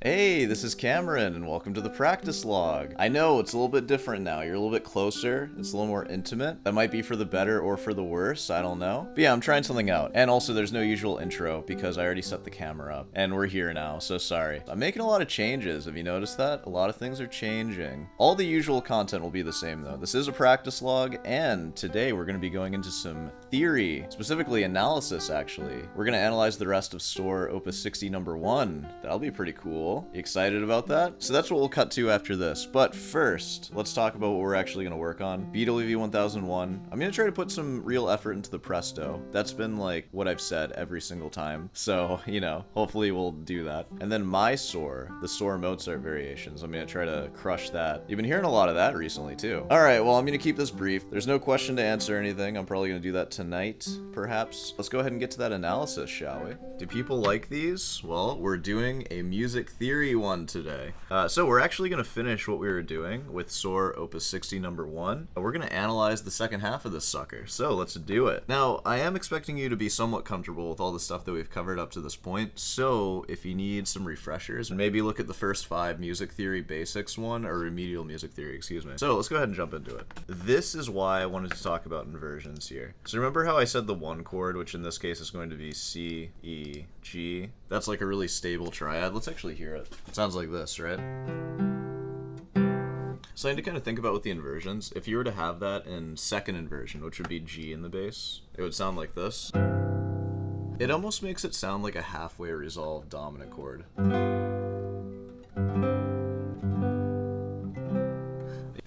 Hey, this is Cameron, and welcome to the practice log. I know it's a little bit different now. You're a little bit closer. It's a little more intimate. That might be for the better or for the worse. I don't know. But yeah, I'm trying something out. And also, there's no usual intro because I already set the camera up. And we're here now, so sorry. I'm making a lot of changes. Have you noticed that? A lot of things are changing. All the usual content will be the same, though. This is a practice log, and today we're going to be going into some theory, specifically analysis, actually. We're going to analyze the rest of Soar Op.60 No.1. That'll be pretty cool. You excited about that? So that's what we'll cut to after this. But first, let's talk about what we're actually going to work on. BWV1001. I'm going to try to put some real effort into the presto. That's been like what I've said every single time. So, you know, hopefully we'll do that. And then my Soar, the Soar Mozart variations. I'm going to try to crush that. You've been hearing a lot of that recently too. All right, well, I'm going to keep this brief. There's no question to answer anything. I'm probably going to do that tonight, perhaps. Let's go ahead and get to that analysis, shall we? Do people like these? Well, we're doing a music theory one today. So we're actually going to finish what we were doing with Soar Op.60 No.1. We're going to analyze the second half of this sucker. So let's do it. Now, I am expecting you to be somewhat comfortable with all the stuff that we've covered up to this point. So if you need some refreshers, maybe look at the first 5 music theory basics one, or remedial music theory, excuse me. So let's go ahead and jump into it. This is why I wanted to talk about inversions here. So remember how I said the 1 chord, which in this case is going to be C, E, G? That's like a really stable triad. Let's actually hear it. It sounds like this, right? So I need to kind of think about with the inversions. If you were to have that in second inversion, which would be G in the bass, it would sound like this. It almost makes it sound like a halfway resolved dominant chord.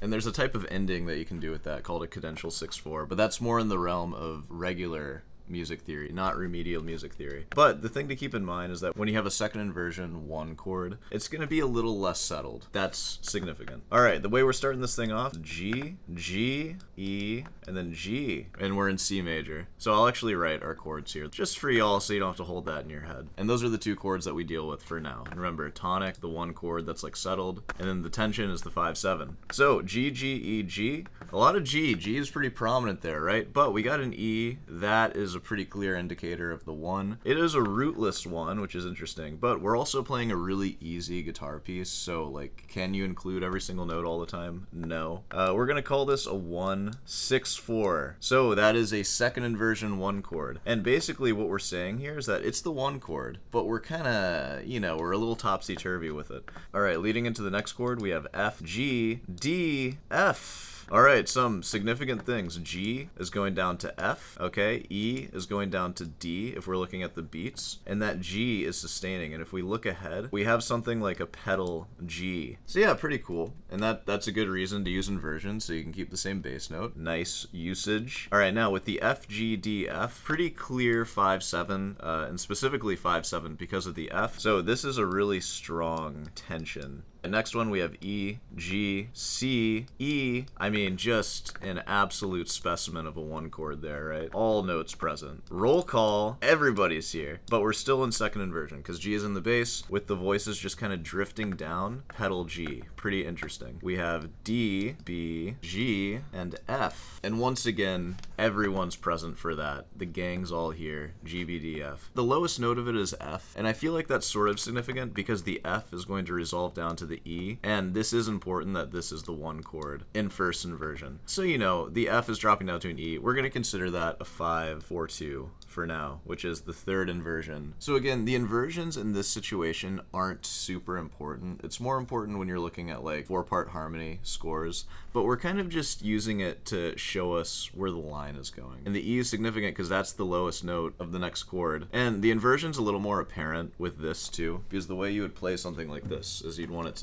And there's a type of ending that you can do with that called a cadential 6/4, but that's more in the realm of regular music theory, not remedial music theory. But the thing to keep in mind is that when you have a second inversion 1 chord, it's going to be a little less settled. That's significant. All right, the way we're starting this thing off, G, G, E, and then G, and we're in C major. So I'll actually write our chords here just for y'all so you don't have to hold that in your head. And those are the 2 chords that we deal with for now. And remember, tonic, the 1 chord that's like settled, and then the tension is the 5/7. So G, G, E, G. A lot of G. G is pretty prominent there, right? But we got an E. That is a pretty clear indicator of the 1. It is a rootless 1, which is interesting, but we're also playing a really easy guitar piece, so like, can you include every single note all the time? No. We're gonna call this a 1/6/4. So that is a second inversion 1 chord. And basically what we're saying here is that it's the 1 chord, but we're kinda, you know, we're a little topsy-turvy with it. All right, leading into the next chord, we have F, G, D, F. All right, some significant things. G is going down to F, okay? E is going down to D if we're looking at the beats, and that G is sustaining. And if we look ahead, we have something like a pedal G. So yeah, pretty cool. And that's a good reason to use inversion, so you can keep the same bass note. Nice usage. All right, now with the F, G, D, F, pretty clear 5/7, and specifically 5/7 because of the F. So this is a really strong tension. The next one, we have E, G, C, E. I mean, just an absolute specimen of a 1 chord there, right? All notes present. Roll call, everybody's here. But we're still in second inversion, because G is in the bass, with the voices just kind of drifting down. Pedal G. Pretty interesting. We have D, B, G, and F. And once again, everyone's present for that. The gang's all here. G, B, D, F. The lowest note of it is F, and I feel like that's sort of significant, because the F is going to resolve down to the E, and this is important that this is the 1 chord in first inversion. So, you know, the F is dropping down to an E. We're going to consider that a 5/4/2 for now, which is the third inversion. So again, the inversions in this situation aren't super important. It's more important when you're looking at like 4-part harmony scores, but we're kind of just using it to show us where the line is going. And the E is significant because that's the lowest note of the next chord. And the inversion's a little more apparent with this too, because the way you would play something like this is you'd want it to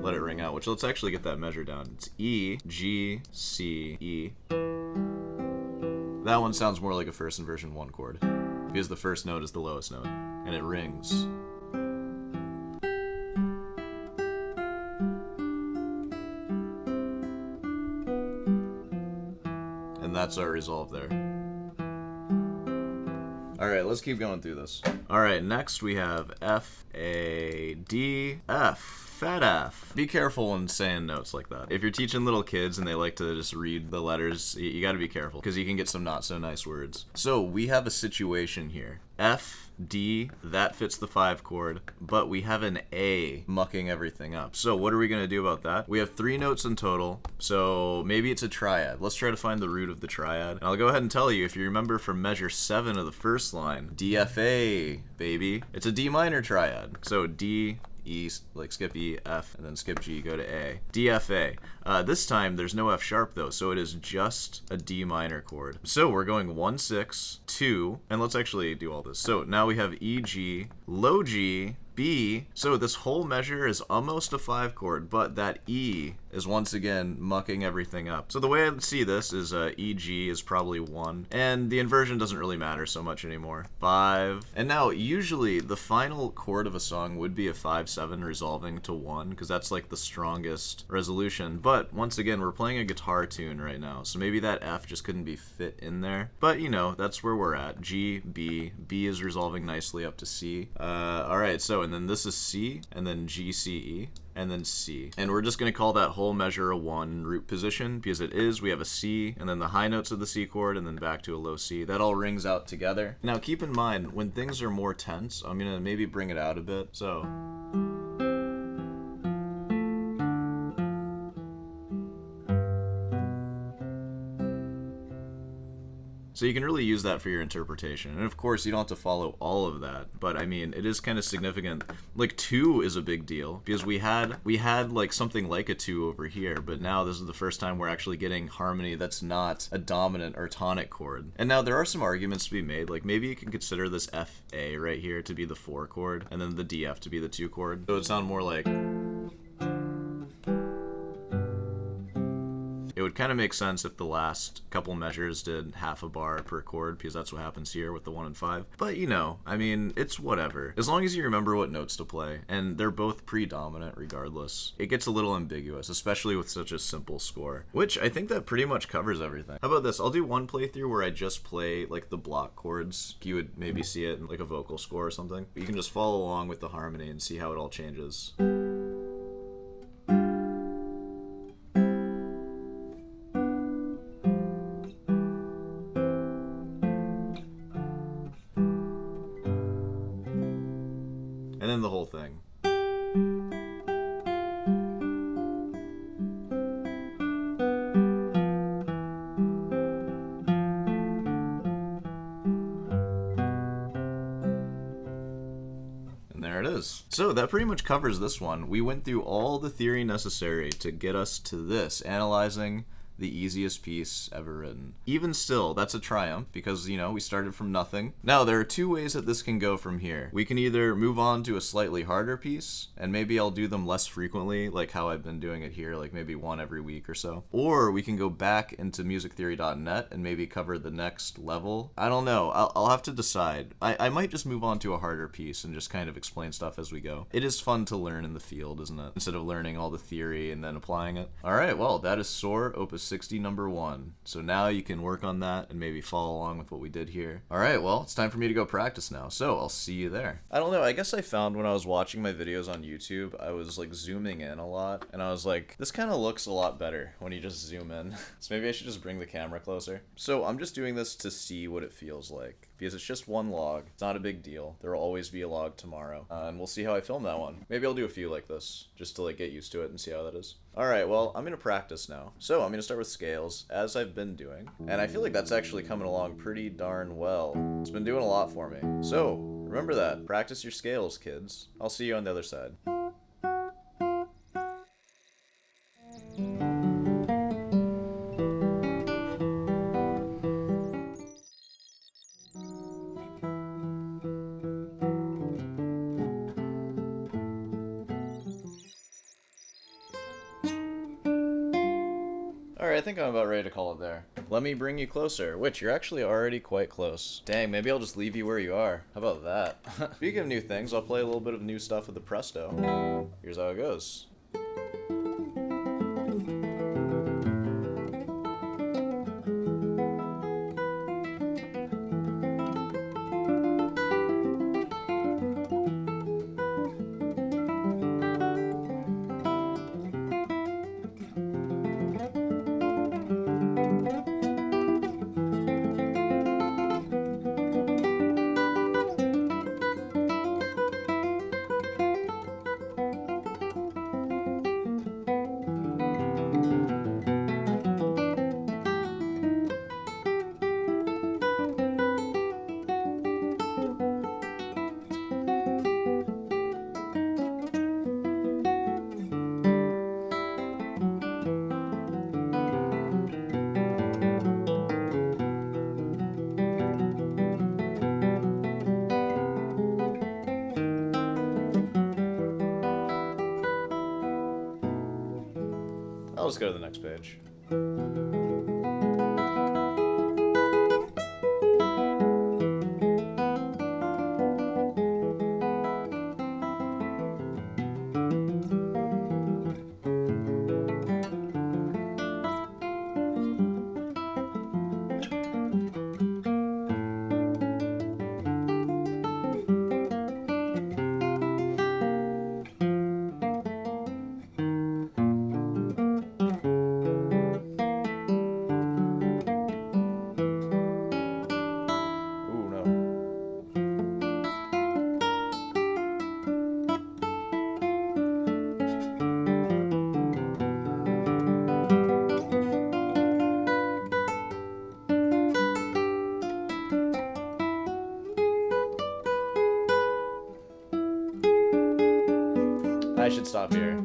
let it ring out, which let's actually get that measure down. It's E, G, C, E. That one sounds more like a first inversion 1 chord, because the first note is the lowest note, and it rings. And that's our resolve there. Alright, let's keep going through this. Alright, next we have F, A, D, F. fat F. Be careful when saying notes like that. If you're teaching little kids and they like to just read the letters, you gotta be careful, because you can get some not so nice words. So we have a situation here. F, D, that fits the 5 chord, but we have an A mucking everything up. So what are we going to do about that? We have 3 notes in total, so maybe it's a triad. Let's try to find the root of the triad. And I'll go ahead and tell you, if you remember from measure 7 of the first line, DFA, baby, it's a D minor triad. So D, E, like skip E, F, and then skip G, go to A. DFA. This time there's no F sharp though, so it is just a D minor chord. So we're going 1, 6, 2, and let's actually do all this. So now we have E, G, low G, B, so this whole measure is almost a 5 chord, but that E is once again mucking everything up. So the way I see this is E, G is probably 1, and the inversion doesn't really matter so much anymore. 5, and now usually the final chord of a song would be a 5-7 resolving to 1, because that's like the strongest resolution, but once again we're playing a guitar tune right now, so maybe that F just couldn't be fit in there, but you know, that's where we're at. G, B, B is resolving nicely up to C. Alright, so and then this is C, and then G, C, E, and then C. And we're just going to call that whole measure a 1 root position, because it is. We have a C, and then the high notes of the C chord, and then back to a low C. That all rings out together. Now keep in mind, when things are more tense, I'm going to maybe bring it out a bit. So... So you can really use that for your interpretation. And of course, you don't have to follow all of that, but I mean, it is kind of significant. Like 2 is a big deal, because we had like something like a 2 over here, but now this is the first time we're actually getting harmony that's not a dominant or tonic chord. And now there are some arguments to be made, like maybe you can consider this F A right here to be the 4 chord, and then the D F to be the 2 chord. So it would sound more like... It would kind of make sense if the last couple measures did half a bar per chord, because that's what happens here with the 1 and 5. But you know, I mean, it's whatever. As long as you remember what notes to play, and they're both predominant regardless. It gets a little ambiguous, especially with such a simple score, which I think that pretty much covers everything. How about this? I'll do one playthrough where I just play like the block chords. You would maybe see it in like a vocal score or something. You can just follow along with the harmony and see how it all changes. And then the whole thing. And there it is. So that pretty much covers this one. We went through all the theory necessary to get us to this, analyzing the easiest piece ever written. Even still, that's a triumph, because, you know, we started from nothing. Now, there are 2 ways that this can go from here. We can either move on to a slightly harder piece, and maybe I'll do them less frequently, like how I've been doing it here, like maybe 1 every week or so. Or we can go back into musictheory.net and maybe cover the next level. I don't know. I'll have to decide. I might just move on to a harder piece and just kind of explain stuff as we go. It is fun to learn in the field, isn't it? Instead of learning all the theory and then applying it. Alright, well, that is SOAR Op.60 No.1. So now you can work on that and maybe follow along with what we did here. Alright, well, it's time for me to go practice now, so I'll see you there. I don't know, I guess I found when I was watching my videos on YouTube, I was like zooming in a lot, and I was like, this kind of looks a lot better when you just zoom in. So maybe I should just bring the camera closer. So I'm just doing this to see what it feels like, because it's just 1 log. It's not a big deal. There will always be a log tomorrow, and we'll see how I film that one. Maybe I'll do a few like this, just to like get used to it and see how that is. Alright, well, I'm gonna practice now. So I'm gonna start with scales, as I've been doing, and I feel like that's actually coming along pretty darn well. It's been doing a lot for me. So, remember that. Practice your scales, kids. I'll see you on the other side. Alright, I think I'm about ready to call it there. Let me bring you closer, which you're actually already quite close. Dang, maybe I'll just leave you where you are. How about that? Speaking of new things, I'll play a little bit of new stuff with the Presto. Here's how it goes. let's go to the next page. I should stop here.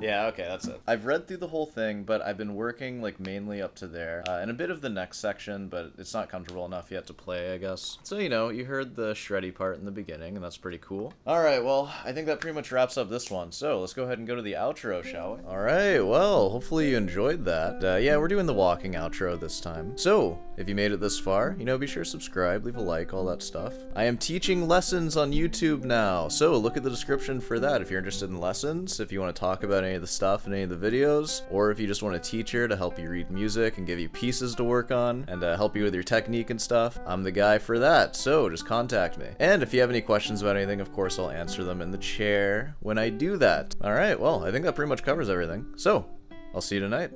Yeah, okay, that's it. I've read through the whole thing, but I've been working like mainly up to there, and a bit of the next section, but it's not comfortable enough yet to play, I guess. So, you know, you heard the shreddy part in the beginning, and that's pretty cool. Alright, well, I think that pretty much wraps up this one, so let's go ahead and go to the outro, shall we? Alright, well, hopefully you enjoyed that. Yeah, we're doing the walking outro this time. So, if you made it this far, you know, be sure to subscribe, leave a like, all that stuff. I am teaching lessons on YouTube now, so look at the description for that if you're interested in lessons, if you want to talk about any of the stuff in any of the videos, or if you just want a teacher to help you read music and give you pieces to work on, and help you with your technique and stuff, I'm the guy for that, so just contact me. And if you have any questions about anything, of course I'll answer them in the chair when I do that. Alright, well, I think that pretty much covers everything. So, I'll see you tonight.